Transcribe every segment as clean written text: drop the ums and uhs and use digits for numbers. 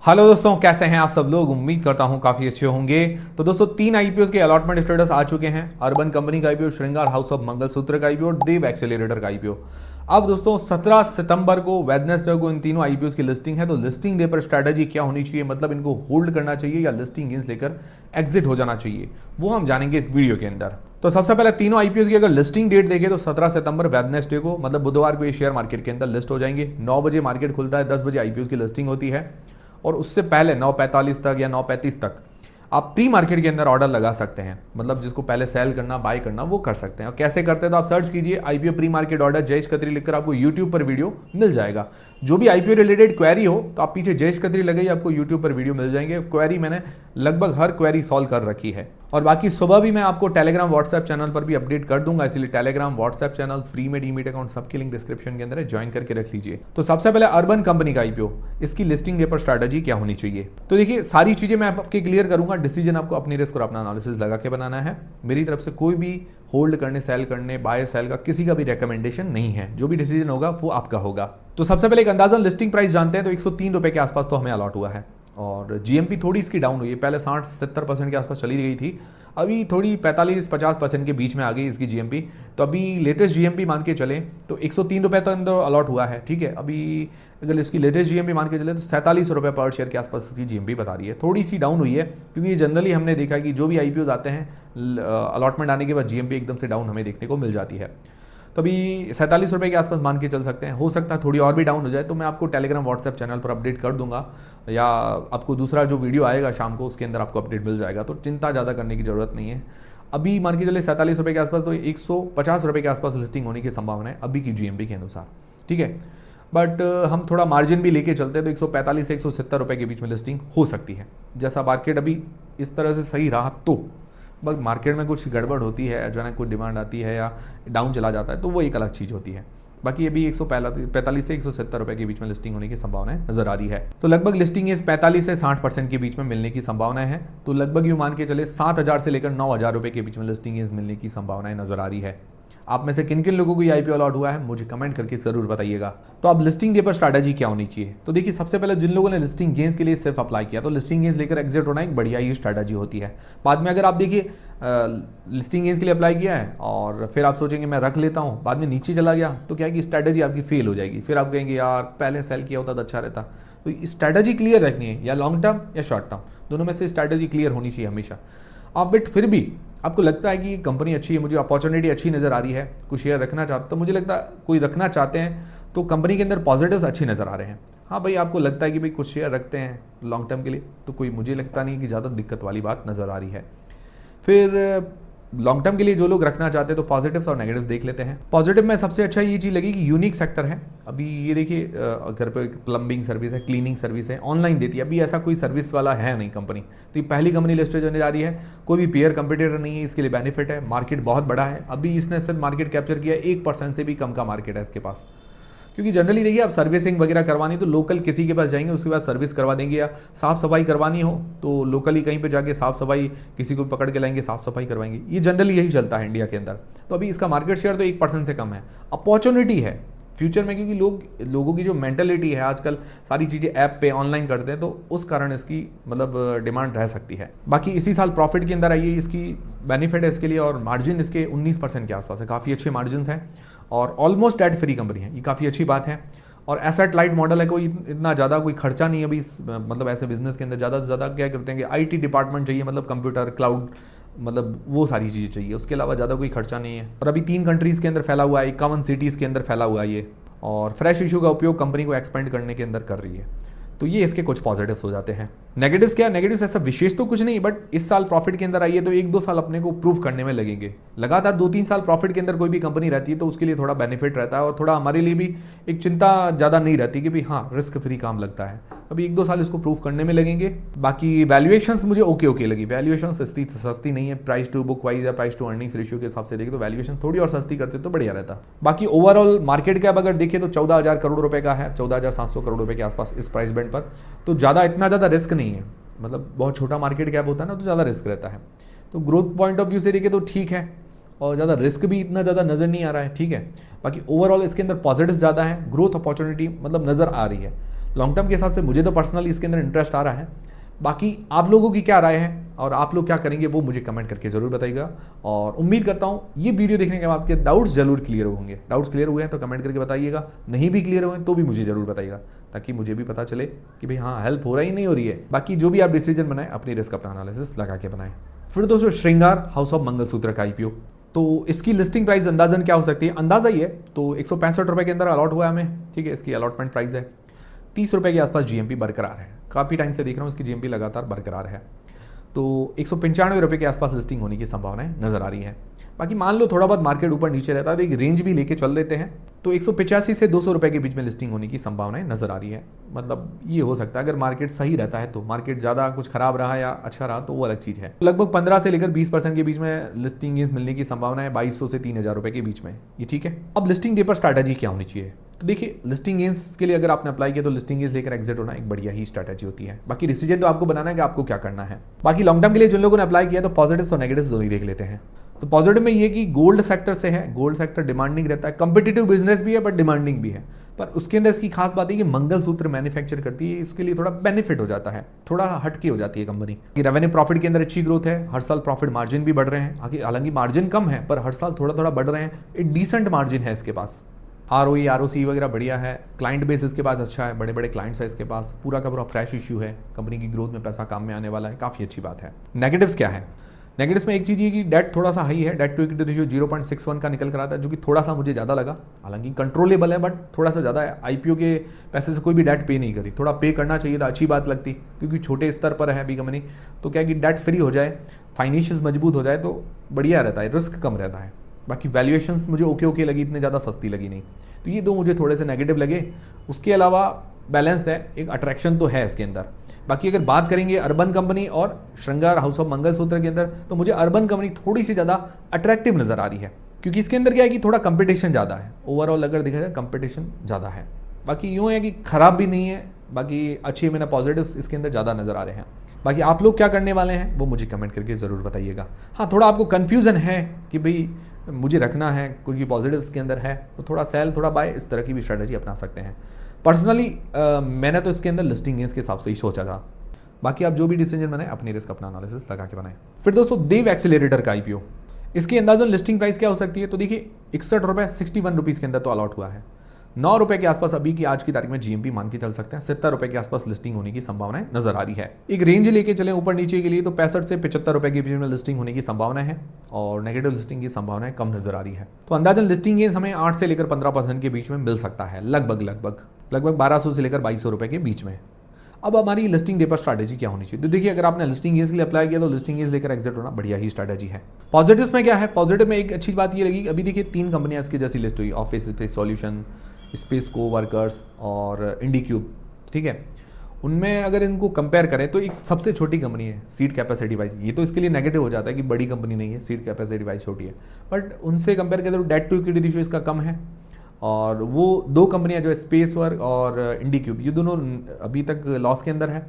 Hello दोस्तों, कैसे हैं आप सब लोग। उम्मीद करता हूं काफ़ी अच्छे होंगे। तो दोस्तों 3 आईपीओ के अलॉटमेंट स्टेटस आ चुके हैं। अर्बन कंपनी का आईपीओ, श्रृंगार हाउस ऑफ मंगलसूत्र का आईपीओ और देव एक्सेलरेटर का आईपीओ। अब दोस्तों 17 सितंबर को वेडनेसडे को इन तीनों आईपीओ की लिस्टिंग है। तो लिस्टिंग डे पर स्ट्रैटेजी क्या होनी चाहिए, मतलब इनको होल्ड करना चाहिए या लिस्टिंग गेंस लेकर एग्जिट हो जाना चाहिए, वो हम जानेंगे इस वीडियो के अंदर। तो सबसे पहले तीनों आईपीओ की अगर लिस्टिंग डेट देखें तो 17 सितंबर वेडनेसडे को, मतलब बुधवार को ये शेयर मार्केट के अंदर लिस्ट हो जाएंगे। 9 बजे मार्केट खुलता है, 10 बजे आईपीओ की लिस्टिंग होती है और उससे पहले 9:45 तक या 9:35 तक आप प्री मार्केट के अंदर ऑर्डर लगा सकते हैं। मतलब जिसको पहले सेल करना, बाय करना, वो कर सकते हैं। और कैसे करते हैं तो आप सर्च कीजिए IPO pre market order Jayesh Khatri लिखकर, आपको यूट्यूब पर वीडियो मिल जाएगा। जो भी आईपीओ रिलेटेड क्वेरी हो तो आप पीछे जयेश खत्री लगाइए, आपको यूट्यूब पर वीडियो मिल जाएंगे। क्वेरी मैंने लगभग हर क्वेरी सॉल्व कर रखी है। और बाकी सुबह भी मैं आपको टेलीग्राम व्हाट्सएप चैनल पर भी अपडेट कर दूंगा, इसलिए टेलीग्राम व्हाट्सएप चैनल फ्री में डीमेट अकाउंट सबकी लिंक डिस्क्रिप्शन के अंदर है, ज्वाइन करके रख लीजिए। तो सबसे पहले अर्बन कंपनी का आईपीओ, इसकी लिस्टिंग डे पर स्ट्रैटेजी क्या होनी चाहिए। तो देखिए सारी चीजें मैं आपके क्लियर करूंगा। डिसीजन आपको अपनी रिस्क और अपना एनालिसिस लगा के बनाना है। मेरी तरफ से कोई भी होल्ड करने, सेल करने, बाय सेल का किसी का भी रिकमेंडेशन नहीं है। जो भी डिसीजन होगा वो आपका होगा। तो सबसे पहले एक अंदाजन लिस्टिंग प्राइस जानते हैं। तो 103 रुपए के आसपास तो हमें अलॉट हुआ है और जीएमपी थोड़ी इसकी डाउन हुई है। पहले 60-70% के आसपास चली गई थी, अभी थोड़ी 45-50% के बीच में आ गई इसकी जीएमपी। तो अभी लेटेस्ट जीएमपी मान के चलें तो 103 रुपये तक अंदर अलॉट हुआ है। ठीक है, अभी अगर इसकी लेटेस्ट जीएमपी मान के चले तो 47 रुपये पर शेयर के आसपास इसकी जीएमपी बता रही है। थोड़ी सी डाउन हुई है क्योंकि ये जनरली हमने देखा कि जो भी आईपीओ आते हैं अलॉटमेंट आने के बाद जीएमपी एकदम से डाउन हमें देखने को मिल जाती है। तो अभी 47 रुपये के आसपास मान के चल सकते हैं। हो सकता है थोड़ी और भी डाउन हो जाए, तो मैं आपको टेलीग्राम व्हाट्सएप चैनल पर अपडेट कर दूंगा, या आपको दूसरा जो वीडियो आएगा शाम को उसके अंदर आपको अपडेट मिल जाएगा। तो चिंता ज़्यादा करने की ज़रूरत नहीं है। अभी मान के चले 47 रुपये के आसपास, तो 150 रुपये के आसपास लिस्टिंग होने की संभावना है अभी की जीएमपी के अनुसार। ठीक है, बट हम थोड़ा मार्जिन भी लेके चलते हैं तो 145 से 170 रुपये के बीच में लिस्टिंग हो सकती है। जैसा मार्केट अभी इस तरह से सही रहा तो, बस मार्केट में कुछ गड़बड़ होती है, अचानक कुछ डिमांड आती है या डाउन चला जाता है तो वो एक अलग चीज़ होती है। बाकी अभी 145 से 170 रुपये के बीच में लिस्टिंग होने की संभावना नजर आ रही है। तो लगभग लिस्टिंग इस 45 से 60% के बीच में मिलने की संभावना है। तो लगभग यूँ मान के चले 7,000 से लेकर 9,000 रुपये के बीच में लिस्टिंग मिलने की संभावनाएं नजर आ रही है। आप में से किन किन लोगों को ये आईपीओ अलॉट हुआ है मुझे कमेंट करके जरूर बताइएगा। तो अब लिस्टिंग डे पर स्ट्रैटेजी क्या होनी चाहिए। तो देखिए सबसे पहले जिन लोगों ने लिस्टिंग गेंस के लिए सिर्फ अप्लाई किया, तो लिस्टिंग गेंस लेकर एग्जिट होना एक बढ़िया ही स्ट्रैटेजी होती है। बाद में अगर आप देखिए लिस्टिंग गेंस के लिए अप्लाई किया है और फिर आप सोचेंगे मैं रख लेता हूँ, बाद में नीचे चला गया, तो क्या है कि स्ट्रैटेजी आपकी फेल हो जाएगी। फिर आप कहेंगे यार पहले सेल किया होता तो अच्छा रहता। तो स्ट्रैटेजी क्लियर रखनी है, या लॉन्ग टर्म या शॉर्ट टर्म, दोनों में से स्ट्रैटेजी क्लियर होनी चाहिए हमेशा। आप बट फिर भी आपको लगता है कि कंपनी अच्छी है, मुझे अपॉर्चुनिटी अच्छी नज़र आ रही है, कुछ शेयर रखना चाहते, तो मुझे लगता है कोई रखना चाहते हैं तो कंपनी के अंदर पॉजिटिव्स अच्छी नज़र आ रहे हैं। हाँ भाई, आपको लगता है कि भाई कुछ शेयर रखते हैं लॉन्ग टर्म के लिए, तो कोई मुझे लगता नहीं कि ज़्यादा दिक्कत वाली बात नज़र आ रही है। फिर लॉन्ग टर्म के लिए जो लोग रखना चाहते हैं तो पॉजिटिव्स और नेगेटिव्स देख लेते हैं। पॉजिटिव में सबसे अच्छा ये चीज़ लगी कि यूनिक सेक्टर है। अभी ये देखिए घर पे प्लम्बिंग सर्विस है, क्लीनिंग सर्विस है, ऑनलाइन देती है। अभी ऐसा कोई सर्विस वाला है नहीं कंपनी, तो ये पहली कंपनी लिस्टेड होने जा रही है। कोई भी पेयर कंपटीटर नहीं है, इसके लिए बेनिफिट है। मार्केट बहुत बड़ा है, अभी इसने सिर्फ मार्केट कैप्चर किया 1% से भी कम का मार्केट है इसके पास। क्योंकि जनरली देखिए आप सर्विसिंग वगैरह करवानी तो लोकल किसी के पास जाएंगे, उसके बाद सर्विस करवा देंगे, या साफ़ सफाई करवानी हो तो लोकली कहीं पे जाके साफ़ सफाई किसी को पकड़ के लाएंगे, साफ़ सफाई करवाएंगे। ये जनरली यही चलता है इंडिया के अंदर। तो अभी इसका मार्केट शेयर तो 1% से कम है। अपॉर्चुनिटी है फ्यूचर में, क्योंकि लोगों की जो मेंटलिटी है आजकल सारी चीज़ें ऐप पे ऑनलाइन करते हैं, तो उस कारण इसकी मतलब डिमांड रह सकती है। बाकी इसी साल प्रॉफिट के अंदर आई है, इसकी बेनिफिट है इसके लिए, और मार्जिन इसके 19% के आसपास है, काफ़ी अच्छे मार्जिन हैं और ऑलमोस्ट डेट फ्री कंपनी है, ये काफ़ी अच्छी बात है। और एसेट लाइट मॉडल है, कोई इतना ज़्यादा कोई खर्चा नहीं है अभी मतलब ऐसे बिजनेस के अंदर। ज़्यादा से ज़्यादा क्या करते हैं कि आईटी डिपार्टमेंट चाहिए, मतलब कंप्यूटर, क्लाउड, मतलब वो सारी चीज़ें चाहिए, उसके अलावा ज़्यादा कोई खर्चा नहीं है। और अभी 3 कंट्रीज़ के अंदर फैला हुआ है, 51 सिटीज़ के अंदर फैला हुआ है ये, और फ्रेश इशू का उपयोग कंपनी को एक्सपेंड करने के अंदर कर रही है। तो ये इसके कुछ पॉजिटिव्स हो जाते हैं। नेगेटिव्स क्या है, नेगेटिव्स ऐसा विशेष तो कुछ नहीं, बट इस साल प्रॉफिट के अंदर आई है तो 1-2 साल अपने को प्रूव करने में लगेंगे। लगातार 2-3 साल प्रॉफिट के अंदर कोई भी कंपनी रहती है तो उसके लिए थोड़ा बेनिफिट रहता है, और थोड़ा हमारे लिए भी एक चिंता ज़्यादा नहीं रहती कि भाई हाँ रिस्क फ्री काम लगता है। अभी 1-2 साल इसको प्रूव करने में लगेंगे। बाकी वैल्यूएशंस मुझे ओके लगी। वैल्यूएशन सस्ती नहीं है, प्राइस टू बुक वाइज या प्राइस टू अर्निंग्स रेशियो के हिसाब से देखें तो वैल्यूएशन थोड़ी और सस्ती करते तो बढ़िया रहता। बाकी ओवरऑल मार्केट कैप अगर देखें तो 14,000 करोड़ रुपए का है, 14,700 करोड़ रुपए के आसपास इस प्राइस बैंड पर। तो इतना ज़्यादा रिस्क नहीं है, मतलब बहुत छोटा मार्केट कैप होता है ना तो ज़्यादा रिस्क रहता है। तो ग्रोथ पॉइंट ऑफ व्यू से देखें तो ठीक है, और ज़्यादा रिस्क भी इतना ज़्यादा नज़र नहीं आ रहा है, ठीक है। बाकी ओवरऑल इसके अंदर पॉजिटिव्स ज़्यादा है, ग्रोथ अपॉर्चुनिटी मतलब नज़र आ रही है। लॉन्ग टर्म के हिसाब से मुझे तो पर्सनली इसके अंदर इंटरेस्ट आ रहा है। बाकी आप लोगों की क्या राय है और आप लोग क्या करेंगे वो मुझे कमेंट करके ज़रूर बताइएगा। और उम्मीद करता हूँ ये वीडियो देखने के बाद आपके डाउट्स जरूर क्लियर होंगे। डाउट्स क्लियर हुए हैं तो कमेंट करके बताइएगा, नहीं भी क्लियर हुए तो भी मुझे ज़रूर बताइएगा, ताकि मुझे भी पता चले कि भाई हाँ हेल्प हो रहा ही नहीं हो रही है। बाकी जो भी आप डिसीजन बनाएं अपनी रिस्क अपना एनालिसिस लगा के बनाएं। फिर दोस्तों श्रृंगार हाउस ऑफ मंगलसूत्र का आईपीओ, तो इसकी लिस्टिंग प्राइस अंदाजन क्या हो सकती है, अंदाजा ही है तो 165 रुपये के अंदर अलॉट हुआ है हमें, ठीक है। इसकी अलॉटमेंट प्राइस है 30 रुपये के आसपास जीएमपी बरकरार है, काफ़ी टाइम से देख रहा हूँ इसकी जीएमपी लगातार बरकरार है। तो 195 रुपये के आसपास लिस्टिंग होने की संभावनाएं नजर आ रही है। बाकी मान लो थोड़ा बहुत मार्केट ऊपर नीचे रहता है तो एक रेंज भी लेके चल लेते हैं, तो 185 से 200 रुपये के बीच में लिस्टिंग होने की संभावनाएं नजर आ रही है। मतलब ये हो सकता है अगर मार्केट सही रहता है तो, मार्केट ज़्यादा कुछ खराब रहा या अच्छा रहा तो वो अलग चीज़ है। लगभग 15 से लेकर 20% के बीच में लिस्टिंग मिलने की संभावना है, 2200 से 3000 रुपये के बीच में, ये ठीक है। अब लिस्टिंग डे पर स्ट्रैटेजी क्या होनी चाहिए, तो देखिए लिस्टिंग गेंस के लिए अगर आपने अप्लाई किया तो लिस्टिंग गेंस लेकर एग्जिट होना एक बढ़िया ही स्ट्रैटेजी होती है। बाकी डिसीजन तो आपको बनाना है कि आपको क्या करना है। बाकी लॉन्ग टर्म के लिए जिन लोगों ने अप्लाई किया तो पॉजिटिव्स और नेगेटिव्स दोनों ही देख लेते हैं। तो पॉजिटिव में ये कि गोल्ड सेक्टर से है, गोल्ड सेक्टर डिमांडिंग रहता है, कंपिटिटिव बिजनेस भी है बट डिमांडिंग भी है। पर उसके अंदर इसकी खास बात है कि मंगलसूत्र मैन्युफैक्चर करती है, इसके लिए थोड़ा बेनिफिट हो जाता है, थोड़ा हटके हो जाती है कंपनी। रेवेन्यू प्रॉफिट के अंदर अच्छी ग्रोथ है, हर साल प्रॉफिट मार्जिन भी बढ़ रहे हैं, हालांकि मार्जिन कम है पर हर साल थोड़ा थोड़ा बढ़ रहे हैं, एक डिसेंट मार्जिन है इसके पास। ROE ROC वगैरह बढ़िया है, क्लाइंट बेस इसके पास अच्छा है, बड़े बड़े क्लाइंट्स है इसके पास, पूरा का पूरा फ्रेश इश्यू है, कंपनी की ग्रोथ में पैसा काम में आने वाला है, काफ़ी अच्छी बात है। नेगेटिव्स क्या है, नेगेटिव्स में एक चीज़ ये कि डेट थोड़ा सा हाई है, डेट टू इक्विटी रेशियो 0.61 का निकल कर आता है, जो कि थोड़ा सा मुझे ज़्यादा लगा। हालांकि कंट्रोलेबल है बट थोड़ा सा ज़्यादा है। IPO के पैसे से कोई भी डेट पे नहीं करी, थोड़ा पे करना चाहिए था, अच्छी बात लगती, क्योंकि छोटे स्तर पर है अभी कंपनी, तो क्या कि डेट फ्री हो जाए, फाइनेंशियल मजबूत हो जाए तो बढ़िया रहता है, रिस्क कम रहता है। बाकी वैल्यूएशंस मुझे ओके लगी, इतने ज़्यादा सस्ती लगी नहीं, तो ये दो मुझे थोड़े से नेगेटिव लगे। उसके अलावा बैलेंस्ड है, एक अट्रैक्शन तो है इसके अंदर। बाकी अगर बात करेंगे अर्बन कंपनी और श्रृंगार हाउस ऑफ मंगलसूत्र के अंदर, तो मुझे अर्बन कंपनी थोड़ी सी ज़्यादा अट्रैक्टिव नज़र आ रही है, क्योंकि इसके अंदर क्या है कि थोड़ा कंपटीशन ज़्यादा है, ओवरऑल अगर देखा जाए कंपटीशन ज़्यादा है। बाकी यूँ है कि ख़राब भी नहीं है, बाकी अच्छी मैंने पॉजिटिव्स इसके अंदर ज़्यादा नज़र आ रहे हैं। बाकी आप लोग क्या करने वाले हैं वो मुझे कमेंट करके ज़रूर बताइएगा। हाँ, थोड़ा आपको कन्फ्यूज़न है कि भाई मुझे रखना है, कुछ भी पॉजिटिव्स के अंदर है तो थोड़ा सेल थोड़ा बाय, इस तरह की भी स्ट्रेटजी अपना सकते हैं। पर्सनली मैंने तो इसके अंदर लिस्टिंग गेंस के हिसाब से ही सोचा था। बाकी आप जो भी डिसीजन बनाए अपनी रिस्क अपना एनालिसिस लगा के बनाएं। फिर दोस्तों देव एक्सीलरेटर का IPO, इसकी अंदाजन लिस्टिंग प्राइस क्या हो सकती है, तो देखिए 61 रुपये 61 रुपीज़ के अंदर तो अलॉट हुआ है। 9 रुपये के आसपास अभी की आज की तारीख में GMP मान के चल सकते हैं, 70 रुपये के आसपास लिस्टिंग होने की संभावनाएं नजर आ रही है। एक रेंज लेके चले ऊपर नीचे के लिए तो 65 से 75 रुपये के बीच में लिस्टिंग होने की संभावना है, और नेगेटिव लिस्टिंग की संभावनाएं कम नजर आ रही है। तो अंदाजन लिस्टिंग गेंस हमें 8 से लेकर 15% के बीच में मिल सकता है, लगभग 1200 से लेकर 2200 रुपये के बीच में। अब हमारी लिस्टिंग डे पर स्ट्रैटेजी क्या होनी चाहिए, तो देखिए अगर आपने लिस्टिंग गेंस के लिए अप्लाई किया तो लिस्टिंग गेंस लेकर एग्जिट होना बढ़िया ही स्ट्रैटेजी है। पॉजिटिव्स में क्या है, पॉजिटिव में एक अच्छी बात ये लगी, अभी देखिए 3 कंपनियां इसकी जैसी लिस्ट हुई, office space solution, space coworkers और इंडिक्यूब, ठीक है। उनमें अगर इनको कंपेयर करें तो एक सबसे छोटी कंपनी है सीट कैपेसिटी वाइज, ये तो इसके लिए नेगेटिव हो जाता है कि बड़ी कंपनी नहीं है, सीट कैपेसिटी वाइज छोटी है, बट उनसे कंपेयर करें तो डेट टू इक्विटी रेशियो इसका कम है। और वो 2 कंपनियां जो है स्पेस वर्क और इंडिक्यूब, ये दोनों अभी तक लॉस के अंदर है।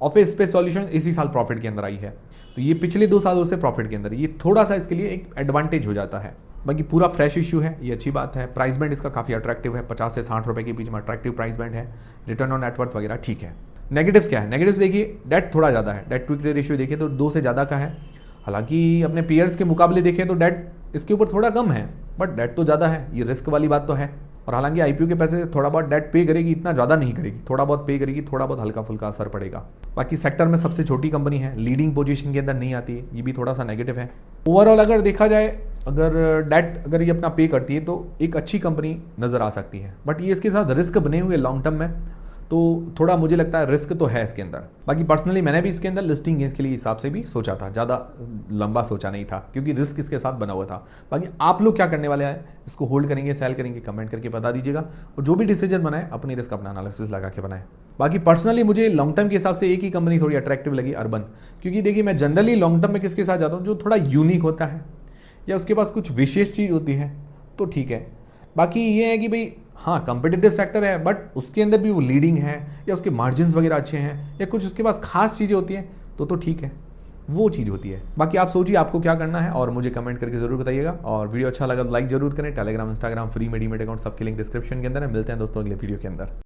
ऑफिस स्पेस सॉल्यूशन इसी साल प्रॉफिट के अंदर आई है, तो ये पिछले 2 सालों से प्रॉफिट के अंदर, ये थोड़ा सा इसके लिए एक एडवांटेज हो जाता है। बाकी पूरा फ्रेश इश्यू है, ये अच्छी बात है। प्राइस बैंड इसका काफ़ी अट्रैक्टिव है, 50 से 60 रुपये के बीच में अट्रैक्टिव प्राइस बैंड है। रिटर्न ऑन नेटवर्थ वगैरह ठीक है। नेगेटिव्स क्या है, नेगेटिव्स देखिए डेट थोड़ा ज़्यादा है, डेट टू इक्विटी रेशियो देखिए तो 2 से ज़्यादा का है। हालांकि अपने पीयर्स के मुकाबले देखें तो डेट इसके ऊपर थोड़ा कम है, बट डेट तो ज़्यादा है, ये रिस्क वाली बात तो है। और हालांकि IPO के पैसे से थोड़ा बहुत डेट पे करेगी, इतना ज़्यादा नहीं करेगी, थोड़ा बहुत पे करेगी, थोड़ा बहुत हल्का फुल्का असर पड़ेगा। बाकी सेक्टर में सबसे छोटी कंपनी है, लीडिंग पोजीशन के अंदर नहीं आती है, ये भी थोड़ा सा नेगेटिव है। ओवरऑल अगर देखा जाए, अगर डेट अगर ये अपना पे करती है तो एक अच्छी कंपनी नज़र आ सकती है, बट ये इसके साथ रिस्क बने हुए लॉन्ग टर्म में, तो थोड़ा मुझे लगता है रिस्क तो है इसके अंदर। बाकी पर्सनली मैंने भी इसके अंदर लिस्टिंग गेंस के लिए हिसाब से भी सोचा था, ज़्यादा लंबा सोचा नहीं था क्योंकि रिस्क इसके साथ बना हुआ था। बाकी आप लोग क्या करने वाले हैं, इसको होल्ड करेंगे सेल करेंगे, कमेंट करके बता दीजिएगा, और जो भी डिसीजन बनाए अपनी रिस्क अपना एनालिसिस लगा के बनाए। बाकी पर्सनली मुझे लॉन्ग टर्म के हिसाब से एक ही कंपनी थोड़ी अट्रैक्टिव लगी, अर्बन, क्योंकि देखिए मैं जनरली लॉन्ग टर्म में किसके साथ जाता हूँ, जो थोड़ा यूनिक होता है या उसके पास कुछ विशेष चीज़ होती है तो ठीक है। बाकी ये है कि भाई हाँ कंपिटिटिव सेक्टर है, बट उसके अंदर भी वो लीडिंग है या उसके मार्जिन्स वगैरह अच्छे हैं या कुछ उसके पास खास चीज़ें होती हैं तो ठीक है। वो चीज़ होती है। बाकी आप सोचिए आपको क्या करना है और मुझे कमेंट करके जरूर बताइएगा। और वीडियो अच्छा लगा तो लाइक जरूर करें। टेलीग्राम, इंस्टाग्राम, फ्री में डीमेट अकाउंट सबकी लिंक डिस्क्रिप्शन के अंदर है। मिलते हैं दोस्तों अगले वीडियो के अंदर।